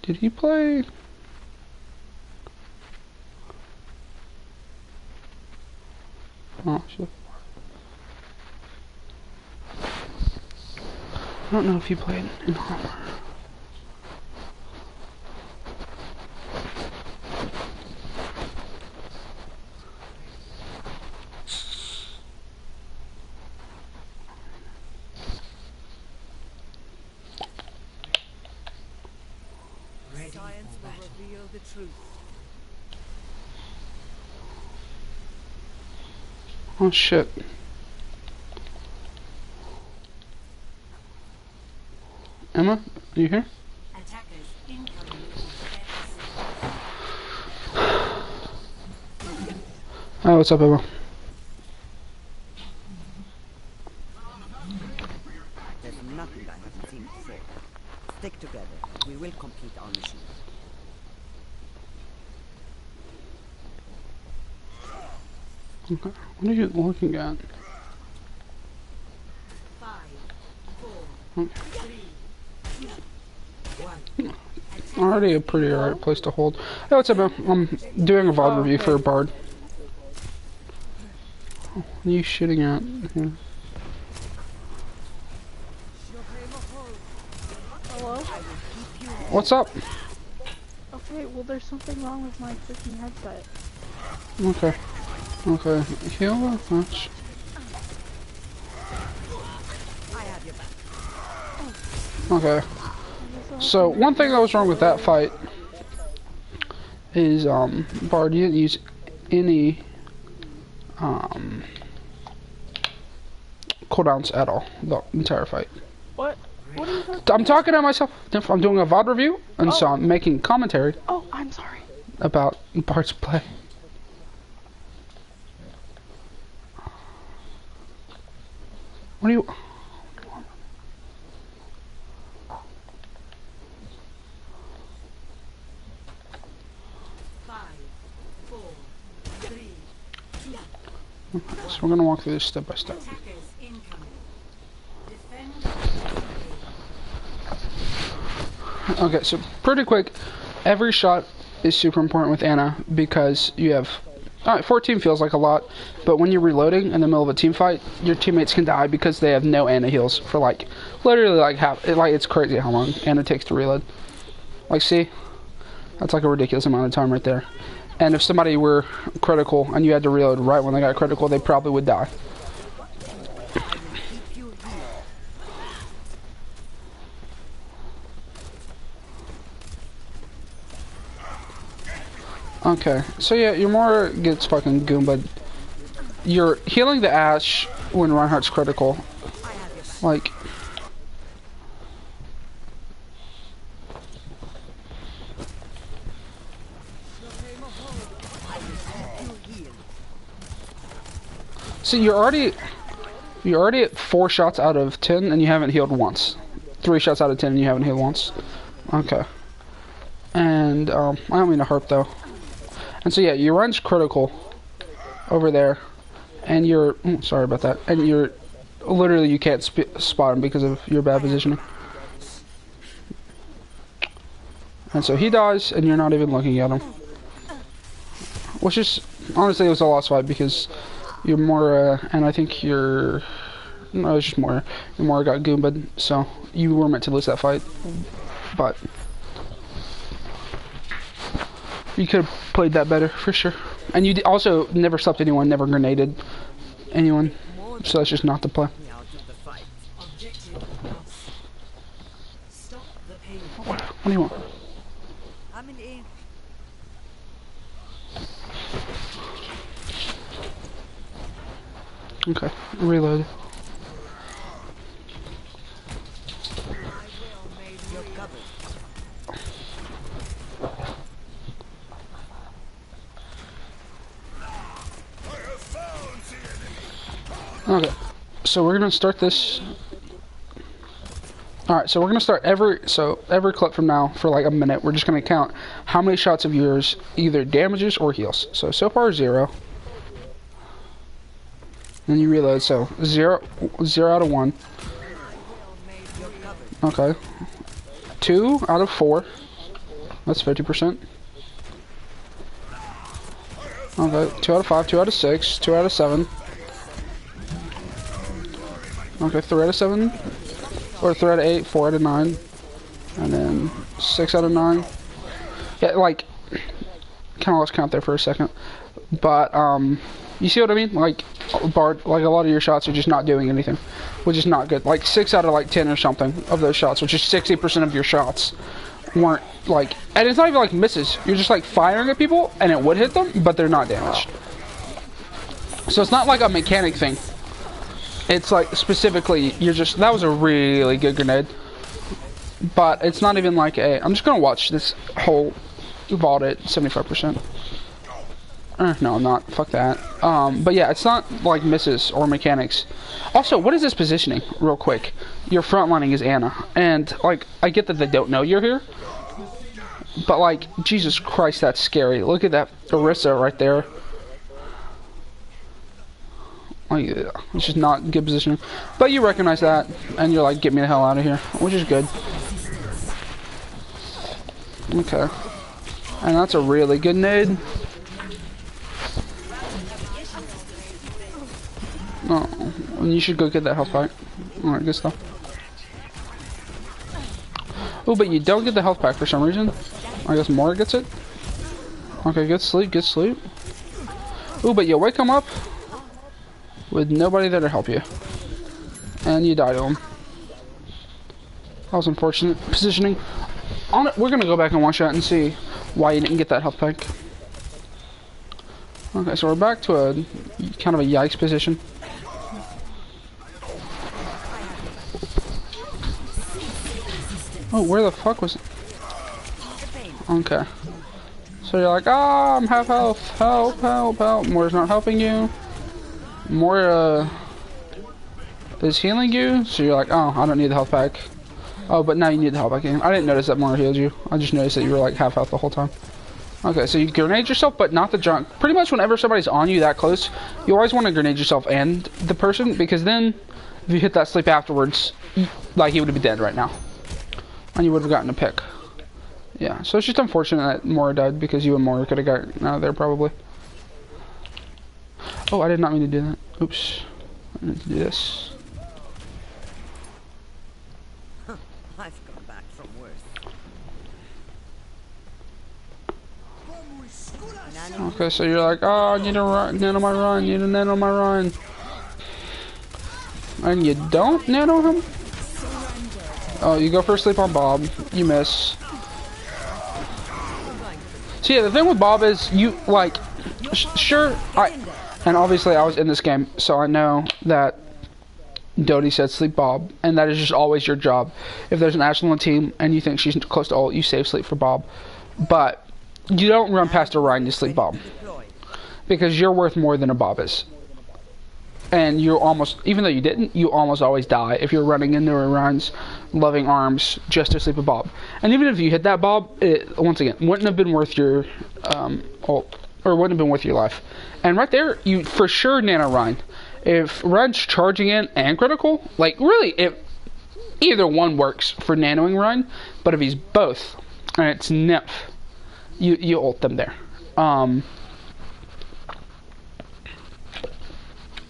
Did he play? Oh shit. I don't know if he played in armor. Science will reveal the truth. Oh shit. Emma, are you here? Attackers incoming. Hi, what's up, Emma? There's nothing I haven't seen before. Stick together. We will complete our mission. Okay. What are you looking at? 5, 4, 3, 2, 1. Already a pretty alright place to hold. Hey, what's up, Emma? I'm doing a VOD review for Bard. Oh, what are you shitting at? Here. Hello? What's up? Okay, well there's something wrong with my freaking headset. Okay. Okay. Heal that much. Okay. So one thing that was wrong with that fight is Bard, you didn't use any cooldowns at all the entire fight. What? What are you talking I'm talking to myself. I'm doing a VOD review, and so I'm making commentary Oh, I'm sorry. about Bard's play. What do you? 5, 4, 3, 2. So we're gonna walk through this step by step. Attackers incoming. Defend. Okay, so pretty quick. Every shot is super important with Ana because you have. Alright, 14 feels like a lot, but when you're reloading in the middle of a team fight, your teammates can die because they have no Ana heals for like, literally like half, it's crazy how long Ana takes to reload. Like, see? That's like a ridiculous amount of time right there. And if somebody were critical and you had to reload right when they got critical, they probably would die. Okay, so yeah, your more gets fucking Goomba. You're healing the Ashe when Reinhardt's critical. Like... So you're already at 4 shots out of 10 and you haven't healed once. 3 shots out of 10 and you haven't healed once. Okay. And, I don't mean to harp though. And so yeah, your run's critical over there, and you're sorry about that. And you're literally you can't spot him because of your bad positioning. And so he dies, and you're not even looking at him. Which is honestly it was a lost fight because you're more, and I think you're. No, it's just more. You're more got Goomba'd, so you were meant to lose that fight, but. You could have played that better, for sure. And you also never slept anyone, never grenaded anyone. So that's just not the play. What do you want? I'm in aim. Okay, reload. Okay, so we're gonna start this. Alright, so we're gonna start every clip from now for like a minute. We're just gonna count how many shots of yours either damages or heals. So far 0. Then you reload, so 0 out of 1. Okay. 2 out of 4. That's 50%. Okay, 2 out of 5, 2 out of 6, 2 out of 7. Okay, 3 out of 7. Or 3 out of 8, 4 out of 9. And then 6 out of 9. Yeah, like, kind of lost count there for a second. But, you see what I mean? Like, Bard, like a lot of your shots are just not doing anything, which is not good. Like 6 out of like 10 or something of those shots, which is 60% of your shots, weren't like, and it's not even like misses. You're just like firing at people, and it would hit them, but they're not damaged. So it's not like a mechanic thing. It's like specifically, you're just, that was a really good grenade. But it's not even like a, I'm just gonna watch this whole vault at 75%. No, I'm not. Fuck that. But yeah, it's not like misses or mechanics. Also, what is this positioning? Real quick. Your front lining is Anna. And, like, I get that they don't know you're here. But, like, Jesus Christ, that's scary. Look at that Orisa right there. Like, it's just not good positioning. But you recognize that. And you're like, get me the hell out of here. Which is good. Okay. And that's a really good nade. Oh, and you should go get that health pack. Alright, good stuff. Oh, but you don't get the health pack for some reason. I guess Mora gets it. Okay, good sleep, good sleep. Oh, but you wake him up with nobody there to help you. And you die to him. That was unfortunate positioning. On it, we're gonna go back and one shot and see why you didn't get that health pack. Okay, so we're back to a kind of a yikes position. Oh, where the fuck was it? Okay. So you're like, ah, I'm half health. Help, help, help. Moira's not helping you. Moira is healing you. So you're like, oh, I don't need the health pack. Oh, but now you need the health pack again. I didn't notice that Moira healed you. I just noticed that you were like half health the whole time. Okay, so you grenade yourself, but not the junk. Pretty much whenever somebody's on you that close, you always want to grenade yourself and the person, because then if you hit that sleep afterwards, like he would be dead right now. And you would have gotten a pick. Yeah, so it's just unfortunate that Mora died, because you and Mora could have gotten out of there probably. Oh, I did not mean to do that. Oops. I need to do this. I've come back from worse. Okay, so you're like, oh, I need a run, nano my run, need a nano my run. And you don't nano him? Oh, you go for a sleep on Bob. You miss. So yeah, the thing with Bob is, you, like, sure, and obviously I was in this game, so I know that Dodie said sleep Bob, and that is just always your job. If there's an Ashley on the team, and you think she's close to ult, you save sleep for Bob. But you don't run past a Ryan to sleep Bob. Because you're worth more than a Bob is. And you're almost, even though you didn't, you almost always die if you're running into a Ryan's loving arms just to sleep a Bob. And even if you hit that Bob, it, once again, wouldn't have been worth your ult, or wouldn't have been worth your life. And right there, you for sure nano Ryan. If Ryan's charging in and critical, like really, if either one works for nanoing Ryan, but if he's both, and it's nymph, you ult them there.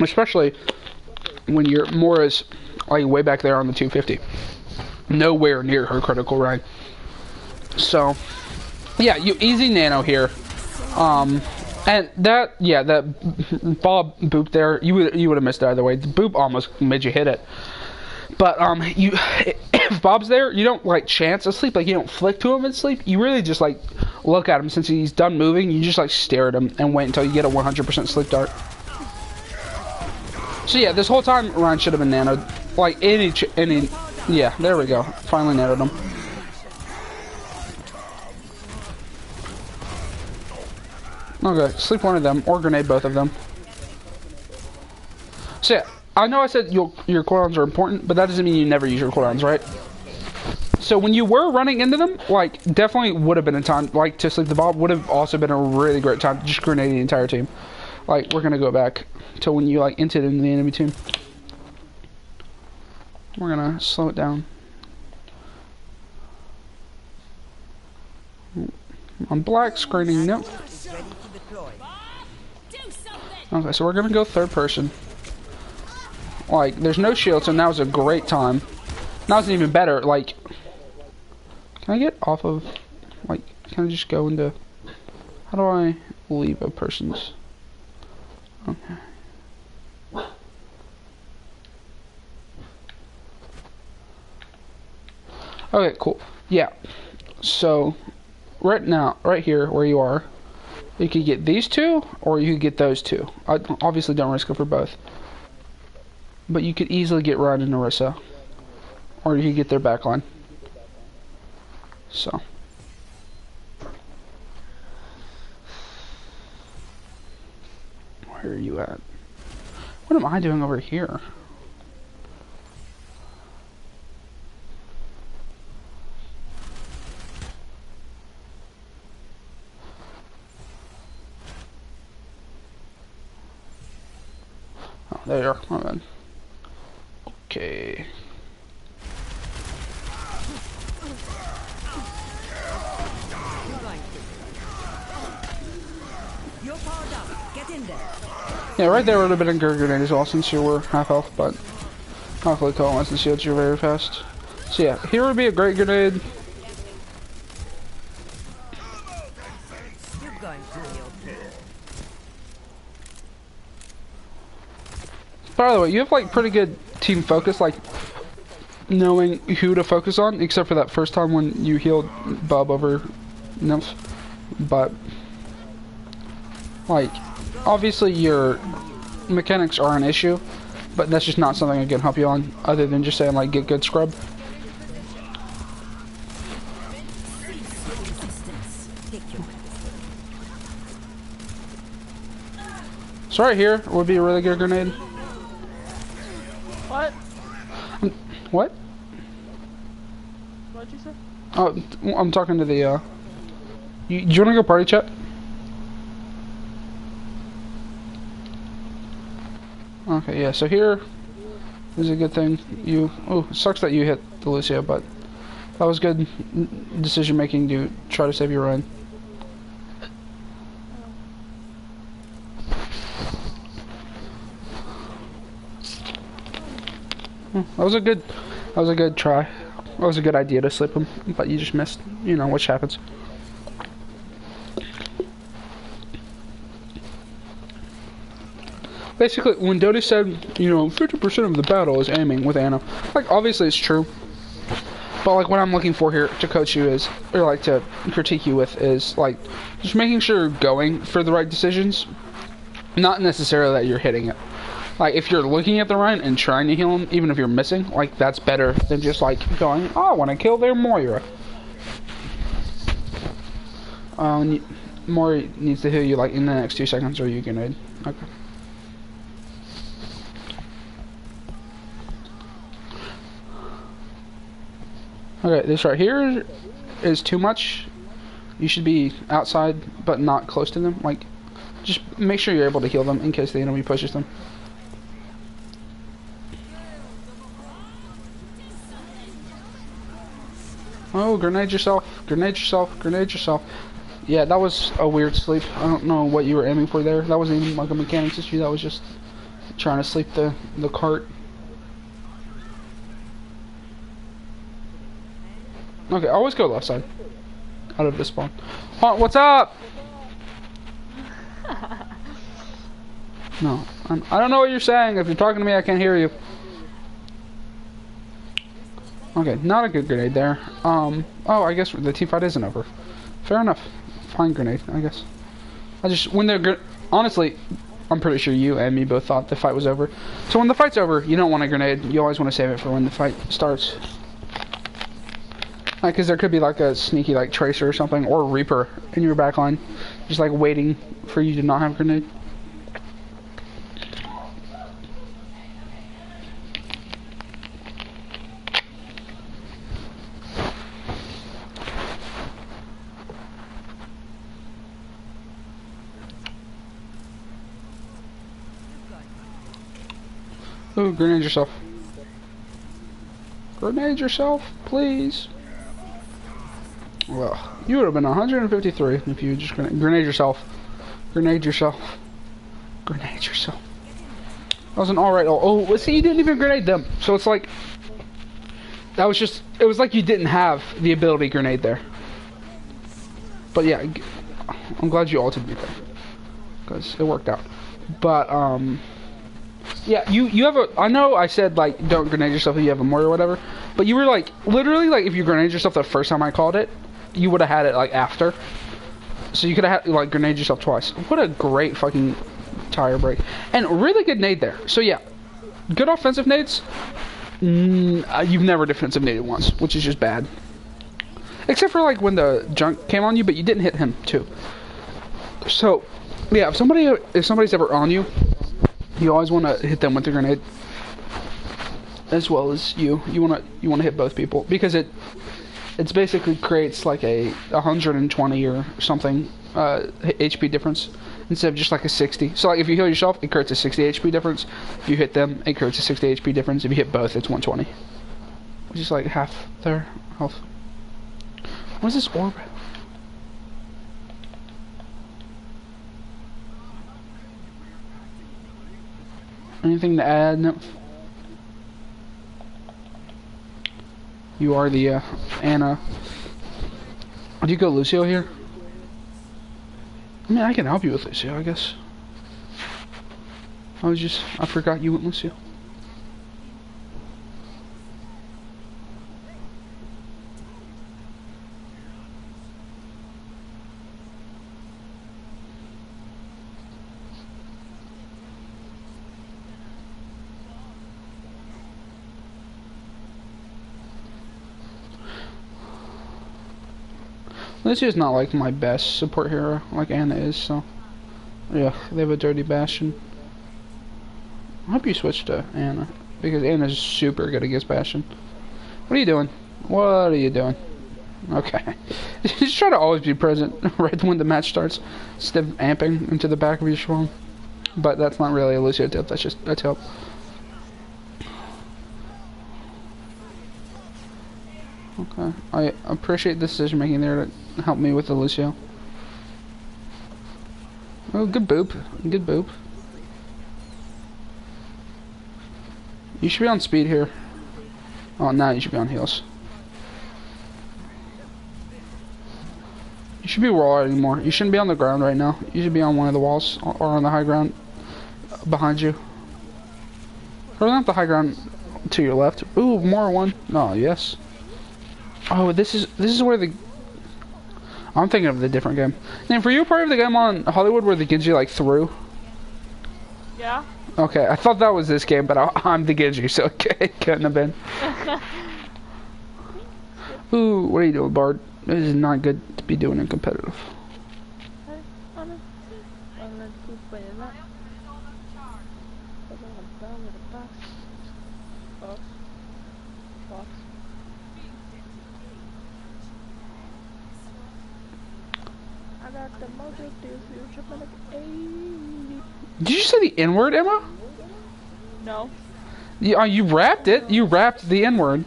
Especially when you're Mora's like way back there on the 250. Nowhere near her critical Ryan. So yeah, you easy nano here. And that, yeah, that Bob boop there, you would have missed it either way. The boop almost made you hit it. But if Bob's there, you don't like chance a sleep, like you don't flick to him in sleep. You really just like look at him since he's done moving. You just like stare at him and wait until you get a 100% sleep dart. So yeah, this whole time Ryan should have been nanoed. Like any, yeah, there we go. Finally nanoed him. Okay, sleep one of them, or grenade both of them. So yeah, I know I said your cooldowns are important, but that doesn't mean you never use your cooldowns, right? So when you were running into them, like, definitely would have been a time, like, to sleep the Bob would have also been a really great time to just grenade the entire team. Like, we're gonna go back to when you, like, entered into the enemy team. We're gonna slow it down. I'm black screening. Nope. Is ready to deploy. Okay, so we're gonna go third person. Like, there's no shield, so now's a great time. Now's even better. Like, can I get off of? Like, can I just go into? How do I leave a person's? Okay. Okay, cool. Yeah. So, right now, right here, where you are, you could get these two, or you could get those two. I obviously don't risk it for both. But you could easily get Ryan and Narissa. Or you could get their backline. So. Where are you at? What am I doing over here? Oh, there you are. My bad. Okay. You're powered up. Get in there. Yeah, right there would have been a grenade as well since you were half health, but luckily Cole wants to shield you very fast. So yeah, here would be a great grenade. You're going to be okay. By the way, you have like pretty good team focus, like knowing who to focus on, except for that first time when you healed Bub over Nymph. But like, obviously your mechanics are an issue, but that's just not something I can help you on, other than just saying like get good scrub. So right here would be a really good grenade. What? What? What'd you say? Oh, I'm talking to the, do you want to go party chat? Okay, yeah, so here is a good thing. Oh, it sucks that you hit the Lucio, but that was good decision making to try to save your run. That was a good try. That was a good idea to slip him, but you just missed. You know, which happens. Basically, when Dodie said, you know, 50% of the battle is aiming with Anna, like, obviously it's true. But, like, what I'm looking for here to coach you is, or, like, to critique you with is, like, just making sure you're going for the right decisions. Not necessarily that you're hitting it. Like, if you're looking at the Ryan and trying to heal him, even if you're missing, like, that's better than just, like, going, oh, I want to kill their Moira. Moira needs to heal you, like, in the next 2 seconds, or you grenade. Okay. Okay, this right here is too much. You should be outside, but not close to them. Like, just make sure you're able to heal them in case the enemy pushes them. Oh, grenade yourself, grenade yourself, grenade yourself. Yeah, that was a weird sleep. I don't know what you were aiming for there. That wasn't even like a mechanics issue. That was just trying to sleep the cart. Okay, always go left side. Out of this spawn. Oh, what's up? No, I don't know what you're saying. If you're talking to me, I can't hear you. Okay, not a good grenade there. Oh, I guess the team fight isn't over. Fair enough. Fine grenade, I guess. When they're honestly, I'm pretty sure you and me both thought the fight was over. So when the fight's over, you don't want a grenade. You always want to save it for when the fight starts. Like, cause there could be like a sneaky like Tracer or something, or Reaper in your backline, just like waiting for you to not have a grenade. Ooh, grenade yourself. Grenade yourself, please. Well, you would have been 153 if you just grenade yourself. Grenade yourself. Grenade yourself. That was an alright. Oh, see, you didn't even grenade them. So it's like, that was just, it was like you didn't have the ability grenade there. But yeah, I'm glad you ulted me there. Because it worked out. But, yeah, you have a, I know I said, like, don't grenade yourself if you have a mortar or whatever. But you were like, literally, like, if you grenade yourself the first time I called it, you would have had it, like, after. So you could have, like, grenade yourself twice. What a great fucking tire break. And really good nade there. So yeah, good offensive nades. You've never defensive naded once, which is just bad. Except for like when the junk came on you, but you didn't hit him too. So yeah, if somebody's ever on you, you always want to hit them with the grenade, as well as you want to hit both people, because it's basically creates like a 120 or something HP difference instead of just like a 60. So like if you heal yourself, it creates a 60 HP difference. If you hit them, it creates a 60 HP difference. If you hit both, it's 120, which is like half their health. What is this orb? Anything to add? No. You are the Anna. Do you go Lucio here? I mean, I can help you with Lucio, I guess. I forgot you went Lucio. Lucio's not like my best support hero, like Anna is, so yeah, they have a dirty Bastion. I hope you switch to Anna, because Anna's super good against Bastion. What are you doing? What are you doing? Okay. Just try to always be present right when the match starts, instead of amping into the back of your swarm. But that's not really a Lucio tip, that's just a tip. Okay, I appreciate the decision making there to help me with the Lucio. Oh, good boop. Good boop. You should be on speed here. Oh, now you should be on heals. You should be wall anymore. You shouldn't be on the ground right now. You should be on one of the walls or on the high ground behind you. Or not the high ground to your left. Ooh, more one. Oh, yes. Oh, this is where the... I'm thinking of the different game. And for you, part of the game on Hollywood where the Genji like threw? Yeah. Okay, I thought that was this game, but I'm the Genji, so it couldn't have been. Ooh, what are you doing, Bard? This is not good to be doing in competitive. Did you say the N-word, Emma? No. You rapped it. You rapped the N-word.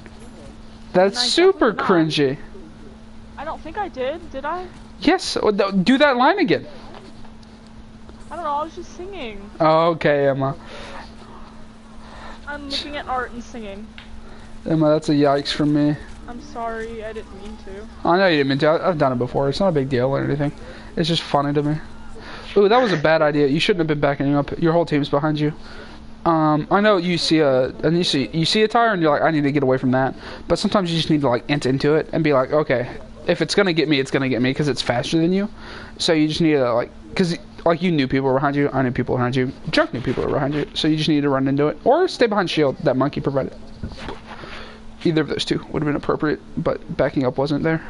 That's super cringy. I don't think I did I? Yes, do that line again. I don't know, I was just singing. Oh, okay, Emma. I'm looking at art and singing. Emma, that's a yikes from me. I'm sorry, I didn't mean to. I know you didn't mean to. I've done it before. It's not a big deal or anything. It's just funny to me. Ooh, that was a bad idea. You shouldn't have been backing up. Your whole team's behind you. I know you see a tire and you're like, I need to get away from that. But sometimes you just need to like int into it and be like, okay, if it's gonna get me, it's gonna get me because it's faster than you. So you just need to like, because like you knew people were behind you, I knew people were behind you, Junk knew people were behind you. So you just need to run into it or stay behind shield that monkey provided. Either of those two would have been appropriate, but backing up wasn't there.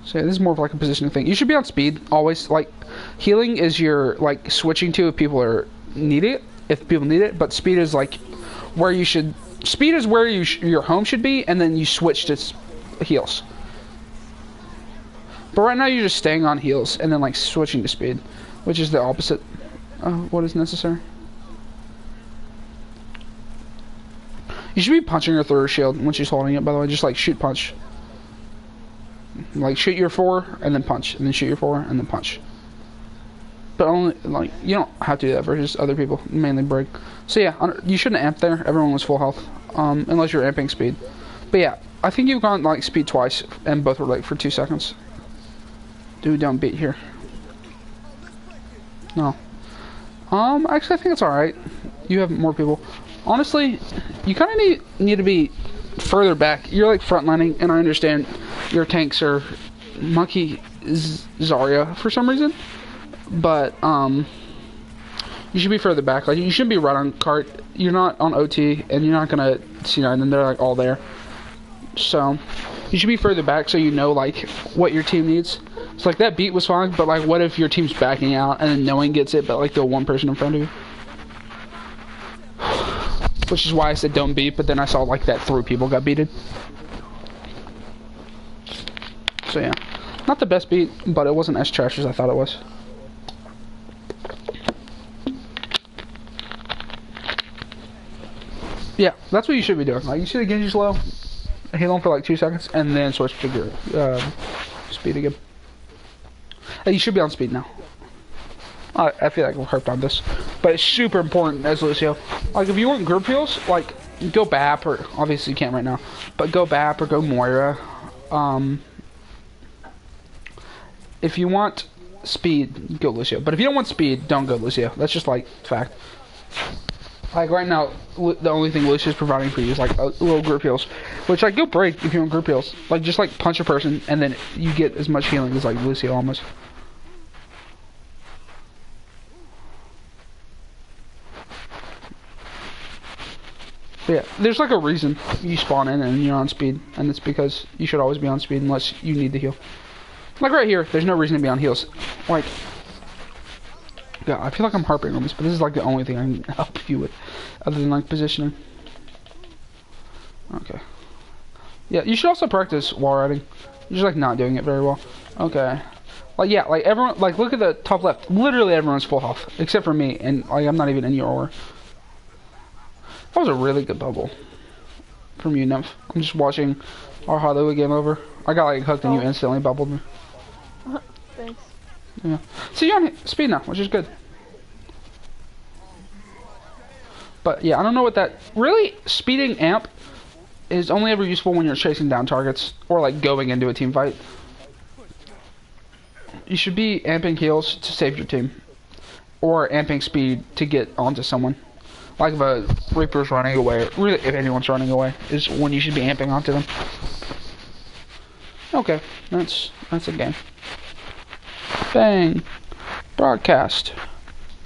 So yeah, this is more of like a positioning thing. You should be on speed always. Like healing is your like switching to if people need it, but speed is like where you should. Speed is where your home should be, and then you switch to heals. But right now you're just staying on heals and then like switching to speed, which is the opposite of what is necessary. You should be punching her through her shield when she's holding it, by the way. Just like shoot punch. Like shoot your 4 and then punch, and then shoot your 4 and then punch. But only like you don't have to do that versus other people, mainly Brig. So yeah, you shouldn't amp there. Everyone was full health, unless you're amping speed. But yeah, I think you've gone like speed twice, and both were like for 2 seconds. Dude, don't beat here. No. Actually, I think it's all right. You have more people. Honestly, you kind of need to be further back. You're like frontlining, and I understand your tanks are Monkey Zarya for some reason, but you should be further back. Like you shouldn't be right on cart. You're not on OT, and you're not gonna C9, and they're like all there. So you should be further back so you know like what your team needs. It's like that beat was fine, but like what if your team's backing out and then no one gets it, but like the one person in front of you? Which is why I said don't beat, but then I saw like that 3 people got beated. So yeah, not the best beat, but it wasn't as trash as I thought it was. Yeah, that's what you should be doing. Like you see the Genji's low, heal him for like 2 seconds, and then switch to your speed again. You should be on speed now. I feel like we're harped on this, but it's super important as Lucio. Like if you want group heals, like go BAP, or obviously you can't right now, but go BAP or go Moira. If you want speed, go Lucio. But if you don't want speed, don't go Lucio. That's just like fact. Like right now, the only thing Lucio is providing for you is like a little group heals, which like go break if you want group heals. Like just like punch a person and then you get as much healing as like Lucio almost. But yeah, there's like a reason you spawn in and you're on speed, and it's because you should always be on speed unless you need to heal. Like right here, there's no reason to be on heals. Like, yeah, I feel like I'm harping on this, but this is like the only thing I can help you with, other than like positioning. Okay. Yeah, you should also practice wall riding. You're just like not doing it very well. Okay. Like yeah, like everyone, like look at the top left. Literally everyone's full health except for me, and like I'm not even in your aura. That was a really good bubble from you, Nymph. I'm just watching our Hollywood game over. I got like hooked and you instantly bubbled me. Thanks. Yeah. So you're on speed now, which is good. But yeah, I don't know what that... Really, speeding amp is only ever useful when you're chasing down targets or like going into a team fight. You should be amping heals to save your team, or amping speed to get onto someone. Like if a Reaper's running away, really if anyone's running away, is when you should be amping onto them. Okay, that's a game. Bang. Broadcast.